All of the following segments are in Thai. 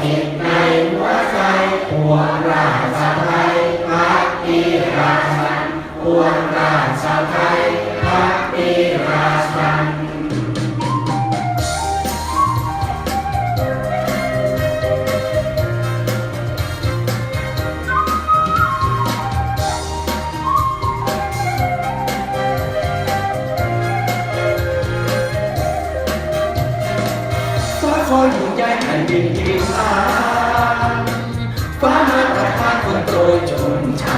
ถิตในหัวใจปวงราชไทยภักดีราชันปวงราชไทยภักดีราชันคอยห่วงใยแผ่นดินที่สานฟ้ามาประทานคนโปรยจนช้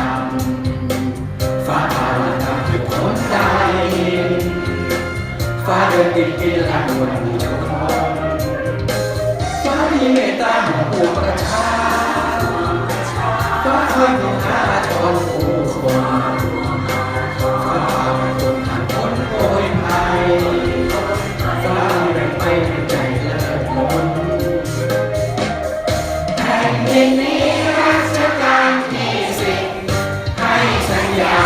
ำฟ้าผ่ามาทำให้ผลได้ฟ้าเดินติดดินและดวงผู้ชมฟ้ามีเมตตาห่วงปวงประชาฟ้าคอยห่วงหาราชรผู้คนฟ้าพามาจนผ่านพ้นโอยภัยฟ้าแบ่งไปในใจแผ่นดินนี้รัชกาลที่10ให้สัญญา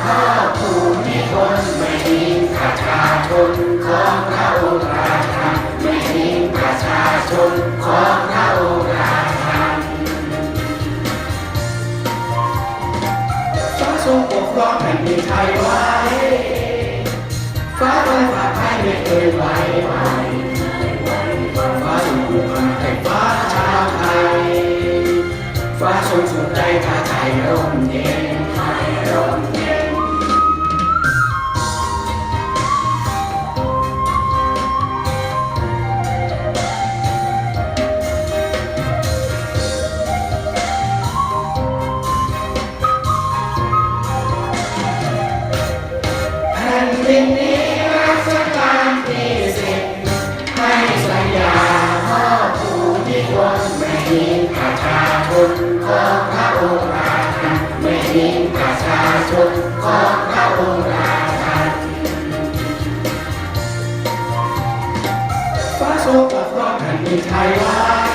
พ่อภูมิพลไม่ทิ้งประชาชนของพระองค์ราชันไม่ทิ้งประชาชนของพระองค์ราชันฟ้าทรงปกครองแผ่นดินไทยไว้ฟ้าไว้ฝากให้ไม่เคยไว้ฟ้าทรงผูกพันให้ฟ้าชาวไทยฟ้าทรงสุขใจถ้าไทยร่มเย็นไทยร่มเย็นแผ่นดินนี้รัชกาลที่10ให้สัญญาพ่อภูมิพลไม่ทิ้งประชาชนของพระองค์ราชันไม่ทิ้งประชาชนของพระองค์ราชันฟ้าทรงปกครองแผ่นดินไทยไว้